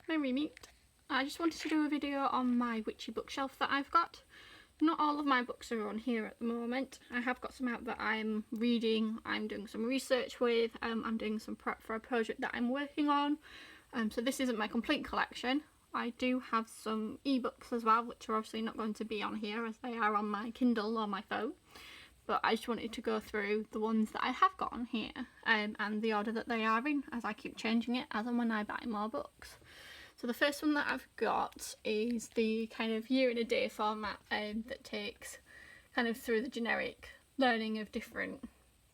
my remit. I just wanted to do a video on my Witchy Bookshelf that I've got. Not all of my books are on here at the moment. I have got some out that I'm reading, I'm doing some research with, I'm doing some prep for a project that I'm working on. So this isn't my complete collection. I do have some ebooks as well, which are obviously not going to be on here as they are on my Kindle or my phone. But I just wanted to go through the ones that I have got on here and the order that they are in, as I keep changing it as and when I buy more books. So the first one that I've got is the kind of year in a day format that takes kind of through the generic learning of different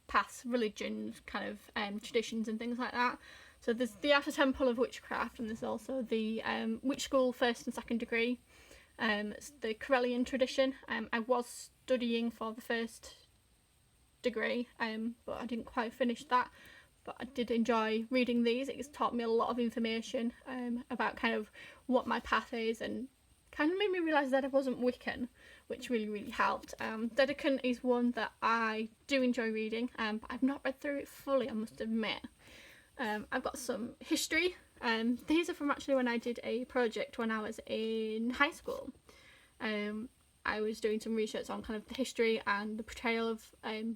paths, religions, kind of traditions and things like that. So there's the Outer Temple of Witchcraft, and there's also the Witch School first and second degree. It's the Corellian tradition. I was studying for the first degree, but I didn't quite finish that. But I did enjoy reading these. It's taught me a lot of information about kind of what my path is, and kind of made me realise that I wasn't Wiccan, which really helped. Dedekin is one that I do enjoy reading, but I've not read through it fully, I must admit. I've got some history. These are from actually when I did a project when I was in high school. I was doing some research on kind of the history and the portrayal of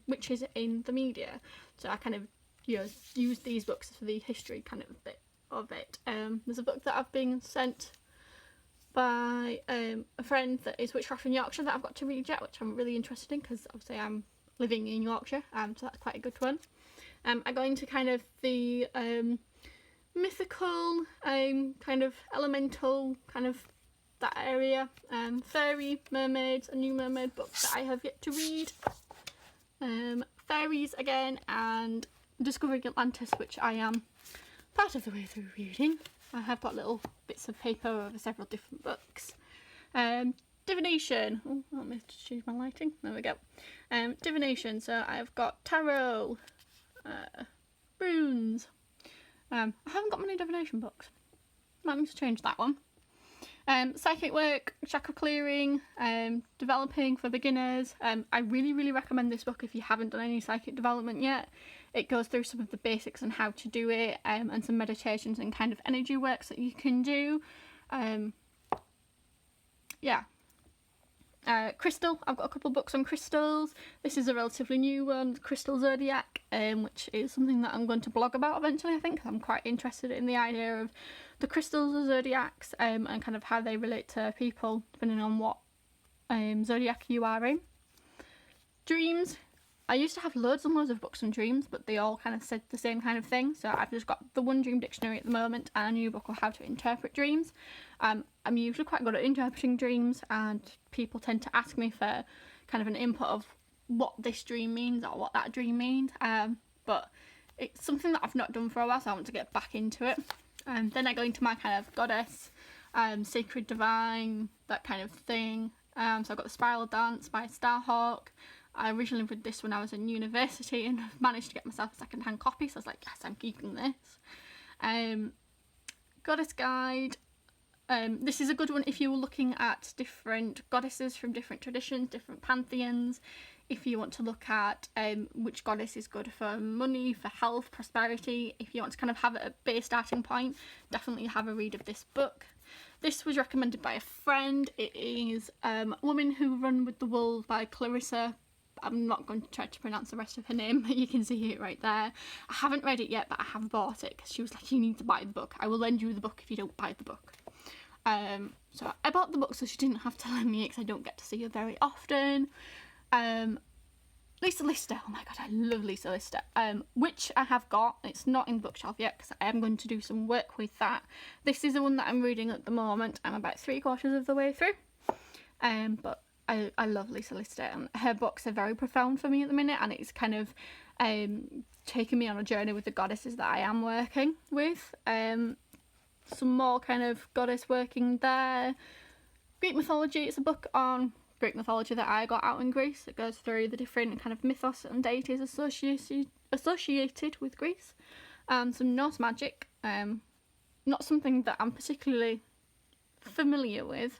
witches in the media. So I kind of use these books for the history kind of bit of it. There's a book that I've been sent by a friend that is Witchcraft in Yorkshire that I've got to read yet, which I'm really interested in because obviously I'm living in Yorkshire, so that's quite a good one. I go into kind of the mythical, kind of elemental, kind of that area. Fairy, mermaids, a new mermaid book that I have yet to read. Fairies again, and Discovering Atlantis, which I am part of the way through reading. I have got little bits of paper over several different books. Divination. Oh, let me choose my lighting. There we go. Divination. So I've got tarot, runes. I haven't got many divination books. Might need to change that one. Psychic work, chakra clearing, developing for beginners. I really recommend this book if you haven't done any psychic development yet. It goes through some of the basics on how to do it, and some meditations and kind of energy works that you can do. Yeah. Crystal, I've got a couple of books on crystals. This is a relatively new one, Crystal Zodiac, which is something that I'm going to blog about eventually, I think. I'm quite interested in the idea of the crystals of zodiacs, and kind of how they relate to people depending on what zodiac you are in. Dreams. I used to have loads and loads of books on dreams, but they all kind of said the same kind of thing. So I've just got the One Dream Dictionary at the moment and a new book on how to interpret dreams. I'm usually quite good at interpreting dreams, and people tend to ask me for kind of an input of what this dream means or what that dream means. But it's something that I've not done for a while, so I want to get back into it. Then I go into my kind of goddess, sacred divine, that kind of thing. So I've got the Spiral Dance by Starhawk. I originally read this when I was in university and managed to get myself a second-hand copy, so I was like, yes, I'm keeping this. Goddess Guide. This is a good one if you were looking at different goddesses from different traditions, different pantheons. If you want to look at which goddess is good for money, for health, prosperity. If you want to kind of have a base starting point, definitely have a read of this book. This was recommended by a friend. It is Woman Who Run with the Wolves by Clarissa. I'm not going to try to pronounce the rest of her name, but you can see it right there. I haven't read it yet, but I have bought it because she was like, you need to buy the book. I will lend you the book if you don't buy the book. So I bought the book so she didn't have to lend me it because I don't get to see her very often. Lisa Lister. Oh my god, I love Lisa Lister. Which I have got. It's not in the bookshelf yet because I am going to do some work with that. This is the one that I'm reading at the moment. I'm about 3/4 of the way through. But I love Lisa Lister, and her books are very profound for me at the minute, and it's kind of taken me on a journey with the goddesses that I am working with. Some more kind of goddess working there. Greek mythology. It's a book on Greek mythology that I got out in Greece. It goes through the different kind of mythos and deities associated with Greece. Some Norse magic. Not something that I'm particularly familiar with,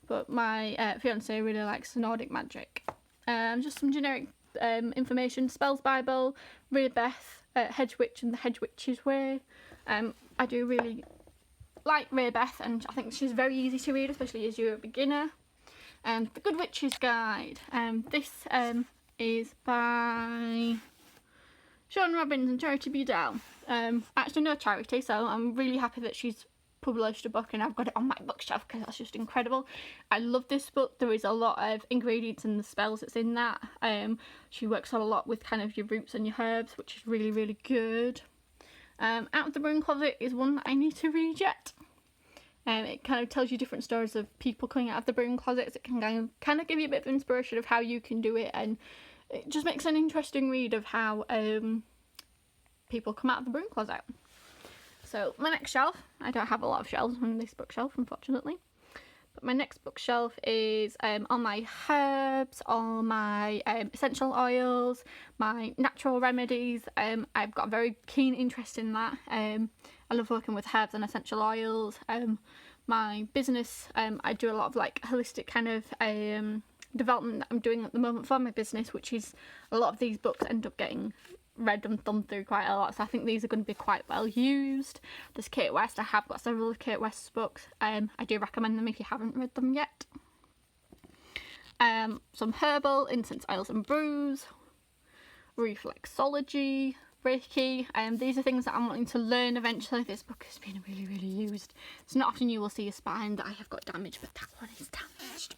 but my fiance really likes Nordic magic. Just some generic information. Spells Bible, Rebeth, Hedge Witch and the Hedge Witch's Way. I do really like Raybeth, and I think she's very easy to read, especially as you're a beginner. The Good Witch's Guide. This is by Sean Robbins and Charity Budell. Actually no charity, so I'm really happy that she's published a book and I've got it on my bookshelf because that's just incredible. I love this book. There is a lot of ingredients and the spells that's in that. She works a lot with kind of your roots and your herbs, which is really, really good. Out of the Broom Closet is one that I need to read yet. It kind of tells you different stories of people coming out of the broom closets. It can kind of give you a bit of inspiration of how you can do it, and it just makes an interesting read of how people come out of the broom closet. So my next shelf, I don't have a lot of shelves on this bookshelf, unfortunately, but my next bookshelf is all my herbs, all my essential oils, my natural remedies. I've got a very keen interest in that. I love working with herbs and essential oils. My business, I do a lot of like holistic kind of development that I'm doing at the moment for my business, which is a lot of these books end up getting read and thumbed through quite a lot, so I think these are going to be quite well used. There's Kate West. I have got several of Kate West's books. I do recommend them if you haven't read them yet. Some herbal, incense oils and brews, reflexology, Reiki. These are things that I'm wanting to learn eventually. This book has been really, really used. It's not often you will see a spine that I have got damaged, but that one is damaged.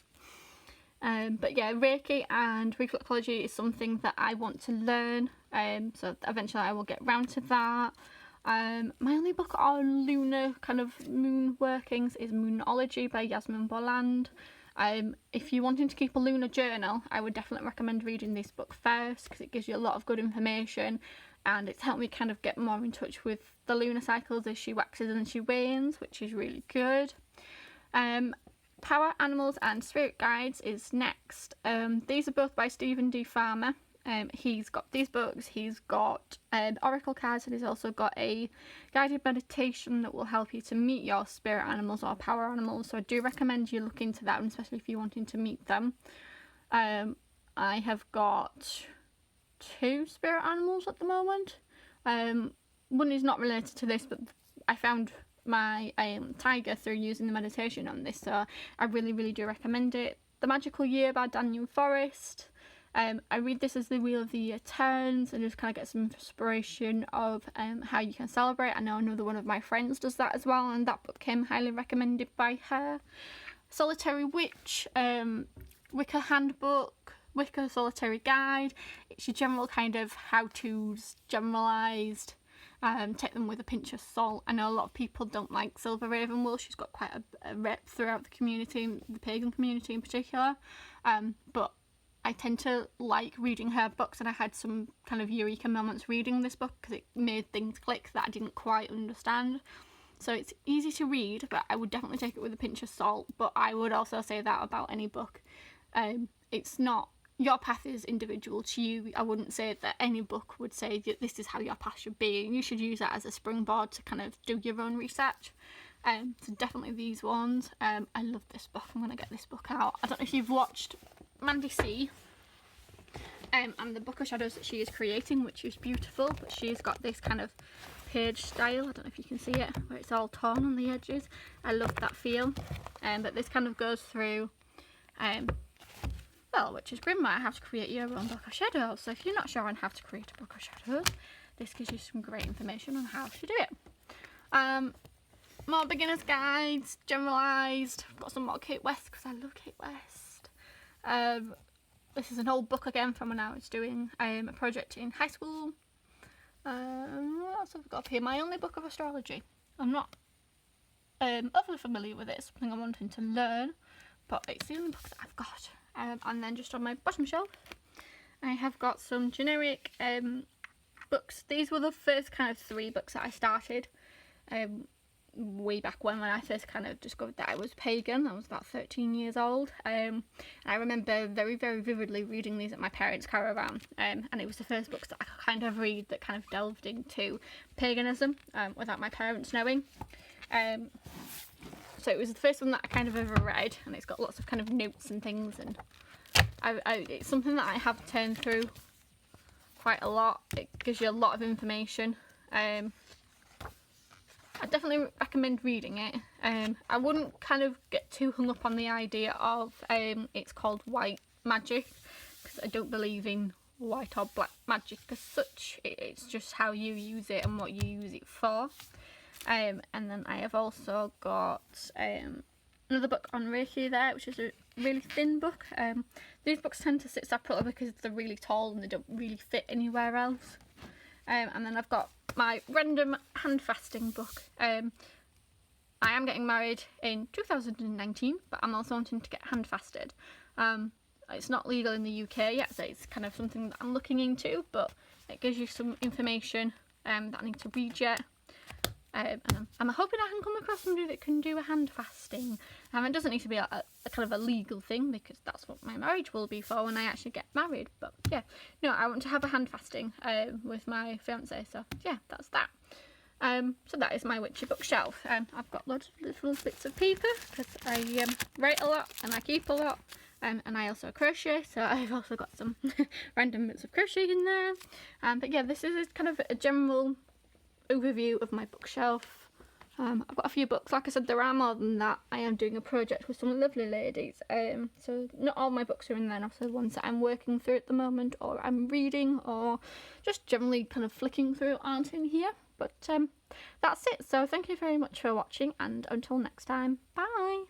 But yeah, Reiki and reflexology is something that I want to learn, so eventually I will get round to that. My only book on lunar kind of moon workings is Moonology by Yasmin Bolland. If you're wanting to keep a lunar journal, I would definitely recommend reading this book first because it gives you a lot of good information, and it's helped me kind of get more in touch with the lunar cycles as she waxes and she wanes, which is really good. Power Animals and Spirit Guides is next. These are both by Stephen D. Farmer. He's got these books, he's got oracle cards, and he's also got a guided meditation that will help you to meet your spirit animals or power animals, so I do recommend you look into that one, especially if you're wanting to meet them. I have got 2 spirit animals at the moment. One is not related to this, but I found my tiger through using the meditation on this, so I really, really do recommend it. The Magical Year by Daniel Forrest. I read this as the Wheel of the Year turns and just kind of get some inspiration of how you can celebrate. I know another one of my friends does that as well, and that book came highly recommended by her. Solitary Witch, Wicca Handbook, Wicca Solitary Guide. It's your general kind of how-tos, generalised. Take them with a pinch of salt. I know a lot of people don't like Silver Ravenwool. She's got quite a rep throughout the community, the pagan community in particular. But I tend to like reading her books, and I had some kind of eureka moments reading this book because it made things click that I didn't quite understand. So it's easy to read, but I would definitely take it with a pinch of salt. But I would also say that about any book. It's not, your path is individual to you. I wouldn't say that any book would say that this is how your path should be. You should use that as a springboard to kind of do your own research. So definitely these ones. I love this book. I'm going to get this book out. I don't know if you've watched Mandy C. And the Book of Shadows that she is creating, which is beautiful, but she's got this kind of page style, I don't know if you can see it, where it's all torn on the edges. I love that feel. But this kind of goes through well, Witch's Grimoire, how to create your own Book of Shadows. So if you're not sure on how to create a Book of Shadows, this gives you some great information on how to do it. More beginner's guides, generalised. I've got some more Kate West because I love Kate West. This is an old book again from when I was doing a project in high school. What else have I got up here? My only book of astrology. I'm not overly familiar with it. It's something I'm wanting to learn, but it's the only book that I've got. And then just on my bottom shelf, I have got some generic books. These were the first kind of 3 books that I started way back when I first kind of discovered that I was pagan. I was about 13 years old. I remember very, very vividly reading these at my parents' caravan, and it was the first books that I could kind of read that kind of delved into paganism without my parents knowing. So it was the first one that I kind of ever read, and it's got lots of kind of notes and things, and it's something that I have turned through quite a lot. It gives you a lot of information. I definitely recommend reading it. I wouldn't kind of get too hung up on the idea of it's called white magic, because I don't believe in white or black magic as such. It's just how you use it and what you use it for. And then I have also got another book on Reiki there, which is a really thin book. These books tend to sit separately because they're really tall and they don't really fit anywhere else. And then I've got my random handfasting book. I am getting married in 2019, but I'm also wanting to get handfasted. It's not legal in the UK yet, so it's kind of something that I'm looking into, but it gives you some information that I need to read yet. And I'm hoping I can come across somebody that can do a hand fasting. It doesn't need to be a kind of a legal thing, because that's what my marriage will be for when I actually get married. But yeah, no, I want to have a hand fasting with my fiance. So yeah, that's that. So that is my Witchy Bookshelf. I've got loads of little bits of paper because I write a lot and I keep a lot. And I also crochet, so I've also got some random bits of crochet in there. But yeah, this is kind of a general overview of my bookshelf. I've got a few books. Like I said, there are more than that. I am doing a project with some lovely ladies, so not all my books are in there, and also the ones that I'm working through at the moment, or I'm reading, or just generally kind of flicking through aren't in here. But that's it. So thank you very much for watching, and until next time, bye.